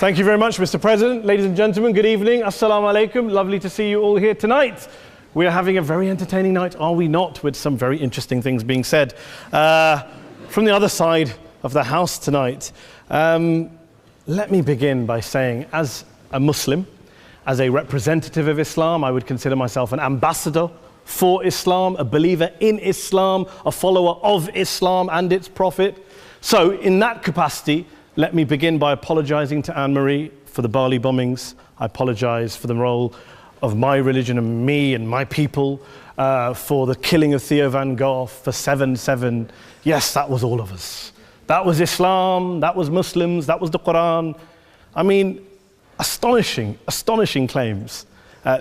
Thank you very much, Mr. President. Ladies and gentlemen, good evening. Assalamu alaikum. Lovely to see you all here tonight. We are having a very entertaining night, are we not, with some very interesting things being said from the other side of the house tonight. Let me begin by saying, as a Muslim, as a representative of Islam, I would consider myself an ambassador for Islam, a believer in Islam, a follower of Islam and its Prophet. So in that capacity, let me begin by apologizing to Anne-Marie for the Bali bombings. I apologize for the role of my religion and me and my people, for the killing of Theo van Gogh, for 7/7. Yes, that was all of us. That was Islam, that was Muslims, that was the Quran. I mean, astonishing claims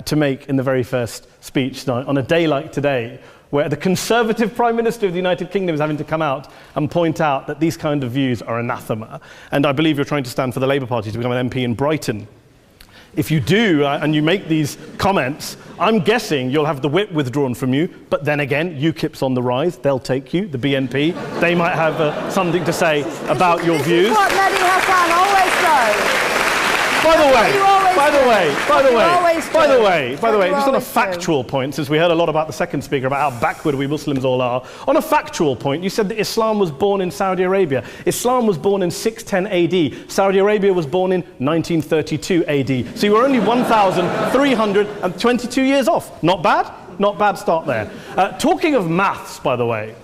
to make in the very first speech tonight, on a day like today, where the Conservative Prime Minister of the United Kingdom is having to come out and point out that these kind of views are anathema. And I believe you're trying to stand for the Labour Party to become an MP in Brighton. If you do, and you make these comments, I'm guessing you'll have the whip withdrawn from you, but then again, UKIP's on the rise, they'll take you, the BNP, they might have something to say about your views. This is what Mehdi Hasan always does. By the way, just on a factual point, since we heard a lot about the second speaker, about how backward we Muslims all are, on a factual point, you said that Islam was born in Saudi Arabia. Islam was born in 610 AD. Saudi Arabia was born in 1932 AD. So you were only 1,322 years off. Not bad? Not bad start there. Talking of maths, by the way,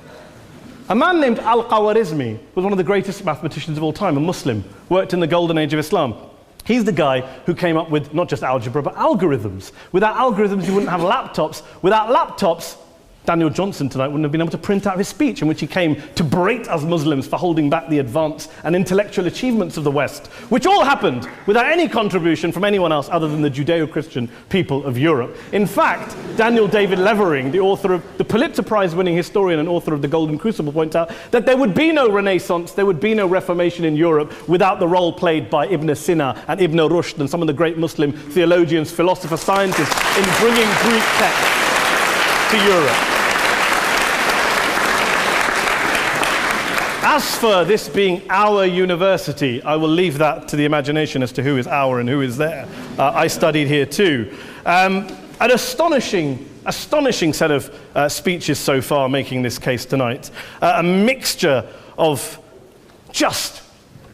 a man named Al-Khawarizmi was one of the greatest mathematicians of all time, a Muslim, worked in the golden age of Islam. He's the guy who came up with not just algebra, but algorithms. Without algorithms, you wouldn't have laptops. Without laptops, Daniel Johnson tonight wouldn't have been able to print out his speech in which he came to berate us Muslims for holding back the advance and intellectual achievements of the West, which all happened without any contribution from anyone else other than the Judeo-Christian people of Europe. In fact, Daniel David Levering, the author of the Pulitzer Prize-winning historian and author of The Golden Crucible, points out that there would be no Renaissance, there would be no Reformation in Europe without the role played by Ibn Sina and Ibn Rushd and some of the great Muslim theologians, philosophers, scientists in bringing Greek texts to Europe. As for this being our university, I will leave that to the imagination as to who is our and who is there. I studied here too. An astonishing set of speeches so far making this case tonight. A mixture of just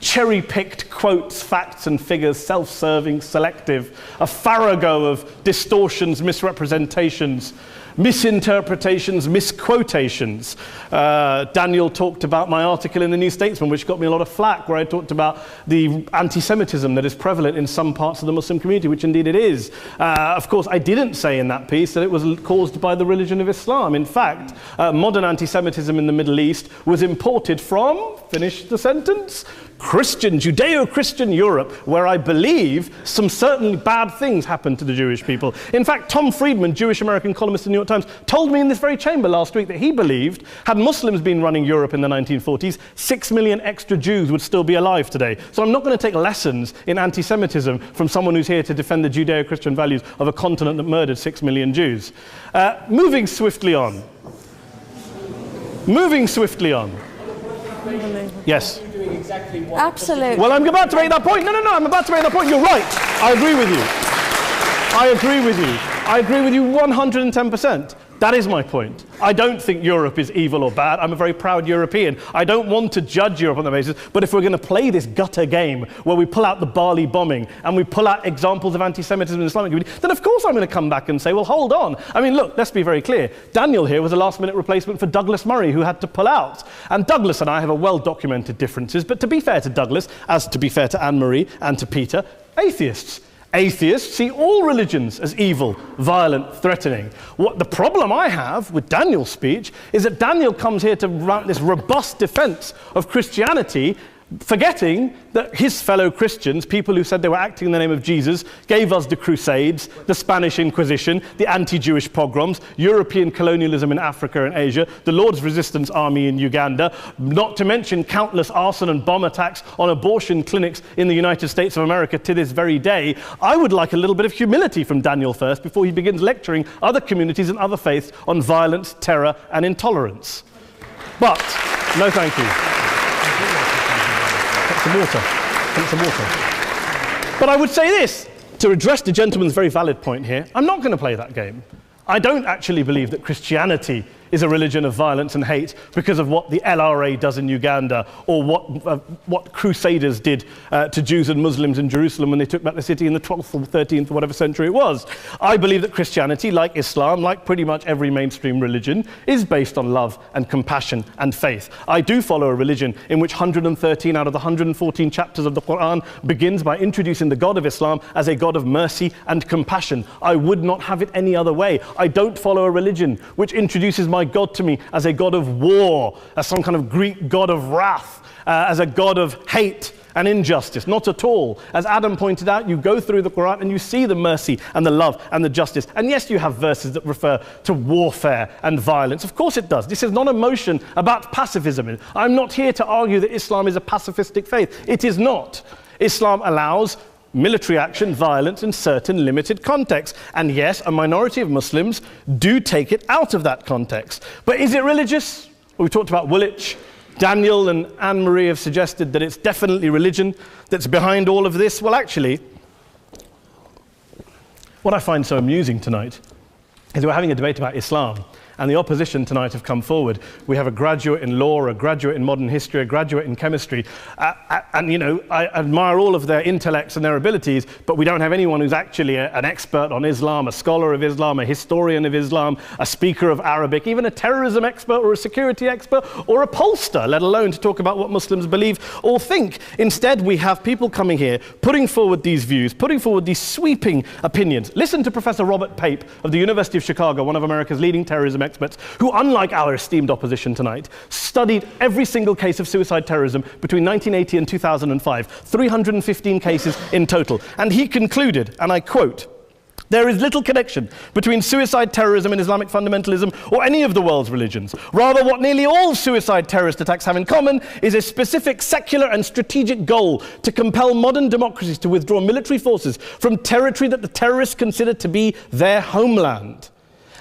cherry-picked quotes, facts and figures, self-serving, selective, a farrago of distortions, misrepresentations, misinterpretations, misquotations. Daniel talked about my article in the New Statesman, which got me a lot of flack, where I talked about the anti-Semitism that is prevalent in some parts of the Muslim community, which indeed it is. Of course, I didn't say in that piece that it was caused by the religion of Islam. In fact, modern anti-Semitism in the Middle East was imported from, finish the sentence, Judeo-Christian Europe, where I believe some certainly bad things happened to the Jewish people. In fact, Tom Friedman, Jewish-American columnist in the New York Times, told me in this very chamber last week that he believed, had Muslims been running Europe in the 1940s, 6 million extra Jews would still be alive today. So I'm not going to take lessons in anti-Semitism from someone who's here to defend the Judeo-Christian values of a continent that murdered 6 million Jews. Moving swiftly on. Yes. Absolutely. Well, I'm about to make that point. No, I'm about to make that point. You're right. I agree with you 110%. That is my point. I don't think Europe is evil or bad. I'm a very proud European. I don't want to judge Europe on that basis, but if we're going to play this gutter game where we pull out the Bali bombing and we pull out examples of anti-Semitism in the Islamic community, then of course I'm going to come back and say, well, hold on. I mean, look, let's be very clear. Daniel here was a last-minute replacement for Douglas Murray, who had to pull out. And Douglas and I have a well-documented differences, but to be fair to Douglas, as to be fair to Anne-Marie and to Peter, atheists. Atheists see all religions as evil, violent, threatening. What the problem I have with Daniel's speech is that Daniel comes here to run this robust defense of Christianity, forgetting that his fellow Christians, people who said they were acting in the name of Jesus, gave us the Crusades, the Spanish Inquisition, the anti-Jewish pogroms, European colonialism in Africa and Asia, the Lord's Resistance Army in Uganda, not to mention countless arson and bomb attacks on abortion clinics in the United States of America to this very day. I would like a little bit of humility from Daniel first before he begins lecturing other communities and other faiths on violence, terror, and intolerance. But, no thank you. Some water. But I would say this, to address the gentleman's very valid point here, I'm not going to play that game. I don't actually believe that Christianity is a religion of violence and hate because of what the LRA does in Uganda or what Crusaders did to Jews and Muslims in Jerusalem when they took back the city in the 12th or 13th or whatever century it was. I believe that Christianity, like Islam, like pretty much every mainstream religion, is based on love and compassion and faith. I do follow a religion in which 113 out of the 114 chapters of the Quran begins by introducing the God of Islam as a God of mercy and compassion. I would not have it any other way. I don't follow a religion which introduces my God to me as a God of war, as some kind of Greek God of wrath, as a God of hate and injustice. Not at all. As Adam pointed out, you go through the Quran and you see the mercy and the love and the justice. And yes, you have verses that refer to warfare and violence. Of course it does. This is not a motion about pacifism. I'm not here to argue that Islam is a pacifistic faith. It is not. Islam allows military action, violence in certain limited contexts. And yes, a minority of Muslims do take it out of that context. But is it religious? Well, we talked about Woolwich. Daniel and Anne-Marie have suggested that it's definitely religion that's behind all of this. Well, actually, what I find so amusing tonight is we're having a debate about Islam. And the opposition tonight have come forward. We have a graduate in law, a graduate in modern history, a graduate in chemistry. And, you know, I admire all of their intellects and their abilities, but we don't have anyone who's actually an expert on Islam, a scholar of Islam, a historian of Islam, a speaker of Arabic, even a terrorism expert or a security expert or a pollster, let alone to talk about what Muslims believe or think. Instead, we have people coming here, putting forward these views, putting forward these sweeping opinions. Listen to Professor Robert Pape of the University of Chicago, one of America's leading terrorism experts, who, unlike our esteemed opposition tonight, studied every single case of suicide terrorism between 1980 and 2005, 315 cases in total. And he concluded, and I quote, "There is little connection between suicide terrorism and Islamic fundamentalism or any of the world's religions. Rather, what nearly all suicide terrorist attacks have in common is a specific secular and strategic goal to compel modern democracies to withdraw military forces from territory that the terrorists consider to be their homeland."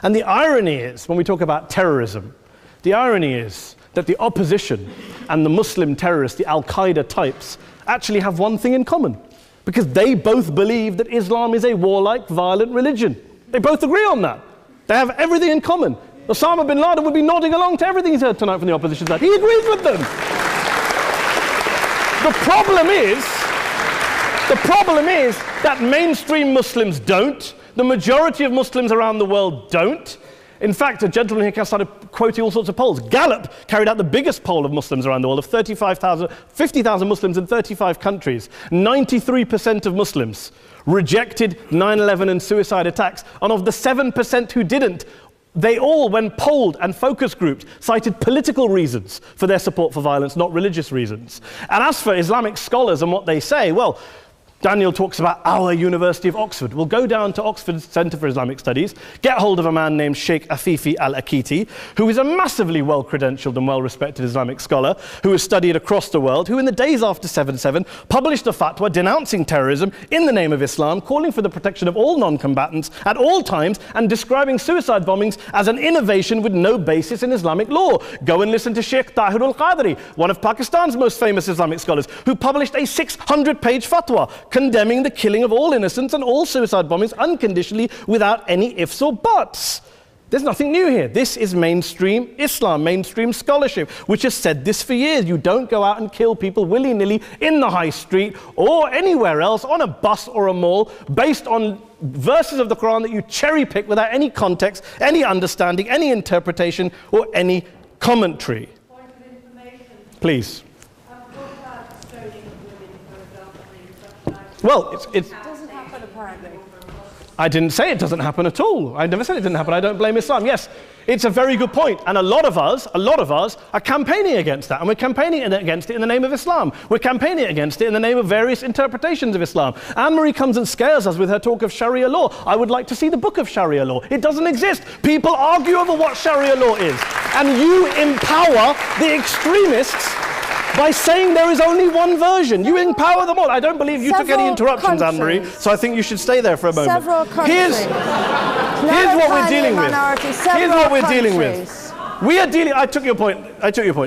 And the irony is, when we talk about terrorism, the irony is that the opposition and the Muslim terrorists, the Al-Qaeda types, actually have one thing in common, because they both believe that Islam is a warlike, violent religion. They both agree on that. They have everything in common. Osama bin Laden would be nodding along to everything he's heard tonight from the opposition side. He agrees with them. The problem is that mainstream Muslims don't. The majority of Muslims around the world don't. In fact, a gentleman here started quoting all sorts of polls. Gallup carried out the biggest poll of Muslims around the world, of 50,000 Muslims in 35 countries. 93% of Muslims rejected 9/11 and suicide attacks. And of the 7% who didn't, they all, when polled and focus grouped, cited political reasons for their support for violence, not religious reasons. And as for Islamic scholars and what they say, well, Daniel talks about our University of Oxford. We'll go down to Oxford Centre for Islamic Studies, get hold of a man named Sheikh Afifi al-Akiti, who is a massively well-credentialed and well-respected Islamic scholar who has studied across the world, who in the days after 7/7 published a fatwa denouncing terrorism in the name of Islam, calling for the protection of all non-combatants at all times, and describing suicide bombings as an innovation with no basis in Islamic law. Go and listen to Sheikh Tahir al-Qadri, one of Pakistan's most famous Islamic scholars, who published a 600-page fatwa condemning the killing of all innocents and all suicide bombings unconditionally without any ifs or buts. There's nothing new here. This is mainstream Islam, mainstream scholarship, which has said this for years. You don't go out and kill people willy-nilly in the high street or anywhere else on a bus or a mall based on verses of the Quran that you cherry-pick without any context, any understanding, any interpretation, or any commentary. Point of information. Please. Well, it doesn't happen apparently. I didn't say it doesn't happen at all. I never said it didn't happen. I don't blame Islam. Yes, it's a very good point. And a lot of us are campaigning against that. And we're campaigning against it in the name of Islam. We're campaigning against it in the name of various interpretations of Islam. Anne-Marie comes and scares us with her talk of Sharia law. I would like to see the book of Sharia law. It doesn't exist. People argue over what Sharia law is. And you empower the extremists by saying there is only one version. You empower them all. I don't believe you took any interruptions, Anne-Marie, so I think you should stay there for a moment. Several countries. Here's what we're dealing with. Here's what we're dealing with. We are dealing, I took your point.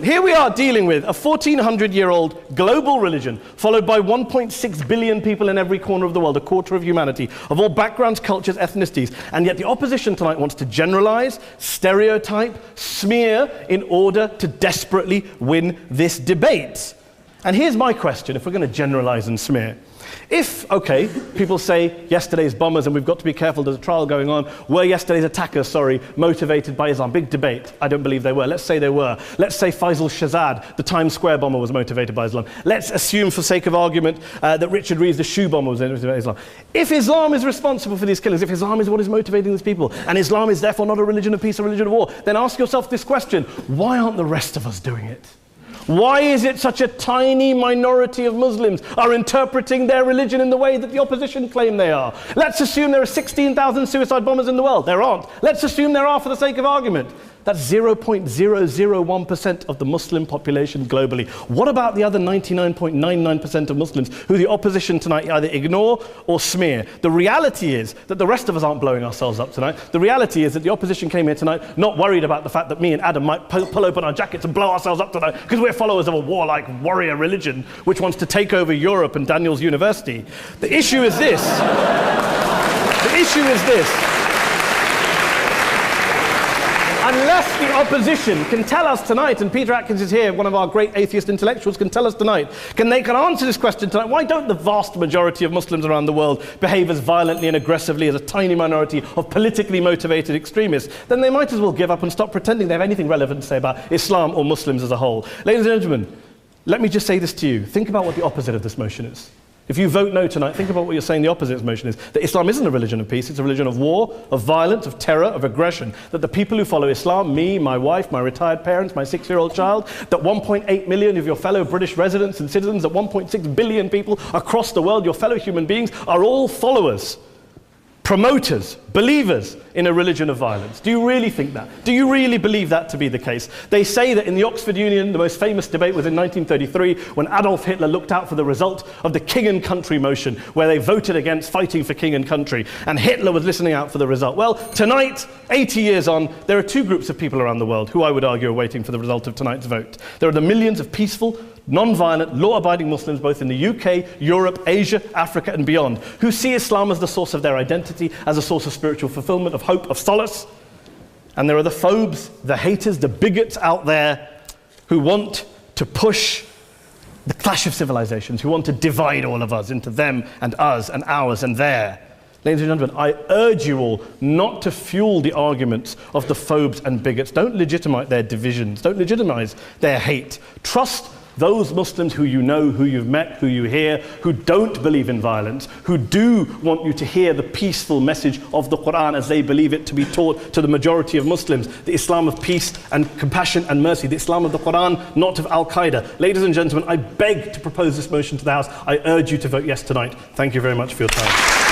Here we are dealing with a 1400-year-old global religion followed by 1.6 billion people in every corner of the world, a quarter of humanity, of all backgrounds, cultures, ethnicities. And yet the opposition tonight wants to generalize, stereotype, smear in order to desperately win this debate. And here's my question, if we're going to generalize and smear. If, okay, people say yesterday's bombers, and we've got to be careful, there's a trial going on, were yesterday's attackers, motivated by Islam? Big debate. I don't believe they were. Let's say they were. Let's say Faisal Shahzad, the Times Square bomber, was motivated by Islam. Let's assume, for sake of argument, that Richard Reeves, the shoe bomber, was motivated by Islam. If Islam is responsible for these killings, if Islam is what is motivating these people, and Islam is therefore not a religion of peace, a religion of war, then ask yourself this question: why aren't the rest of us doing it? Why is it such a tiny minority of Muslims are interpreting their religion in the way that the opposition claim they are? Let's assume there are 16,000 suicide bombers in the world. There aren't. Let's assume there are for the sake of argument. That's 0.001% of the Muslim population globally. What about the other 99.99% of Muslims who the opposition tonight either ignore or smear? The reality is that the rest of us aren't blowing ourselves up tonight. The reality is that the opposition came here tonight not worried about the fact that me and Adam might pull open our jackets and blow ourselves up tonight because we're followers of a warlike warrior religion which wants to take over Europe and Daniel's university. The issue is this. The issue is this. Unless the opposition can tell us tonight, and Peter Atkins is here, one of our great atheist intellectuals, can tell us tonight, they can answer this question tonight: why don't the vast majority of Muslims around the world behave as violently and aggressively as a tiny minority of politically motivated extremists? Then they might as well give up and stop pretending they have anything relevant to say about Islam or Muslims as a whole. Ladies and gentlemen, let me just say this to you. Think about what the opposite of this motion is. If you vote no tonight, think about what you're saying the opposite of this motion is. That Islam isn't a religion of peace, it's a religion of war, of violence, of terror, of aggression. That the people who follow Islam, me, my wife, my retired parents, my 6-year-old child, that 1.8 million of your fellow British residents and citizens, that 1.6 billion people across the world, your fellow human beings, are all followers, promoters, believers in a religion of violence. Do you really think that? Do you really believe that to be the case? They say that in the Oxford Union, the most famous debate was in 1933 when Adolf Hitler looked out for the result of the King and Country motion, where they voted against fighting for King and Country, and Hitler was listening out for the result. Well, tonight, 80 years on, there are two groups of people around the world who I would argue are waiting for the result of tonight's vote. There are the millions of peaceful, non-violent, law-abiding Muslims both in the UK, Europe, Asia, Africa and beyond, who see Islam as the source of their identity, as a source of spiritual fulfillment, of hope, of solace. And there are the phobes, the haters, the bigots out there who want to push the clash of civilizations, who want to divide all of us into them and us and ours and their. Ladies and gentlemen, I urge you all not to fuel the arguments of the phobes and bigots. Don't legitimize their divisions. Don't legitimize their hate. Trust those Muslims who you know, who you've met, who you hear, who don't believe in violence, who do want you to hear the peaceful message of the Quran as they believe it to be taught to the majority of Muslims, the Islam of peace and compassion and mercy, the Islam of the Quran, not of Al-Qaeda. Ladies and gentlemen, I beg to propose this motion to the House. I urge you to vote yes tonight. Thank you very much for your time.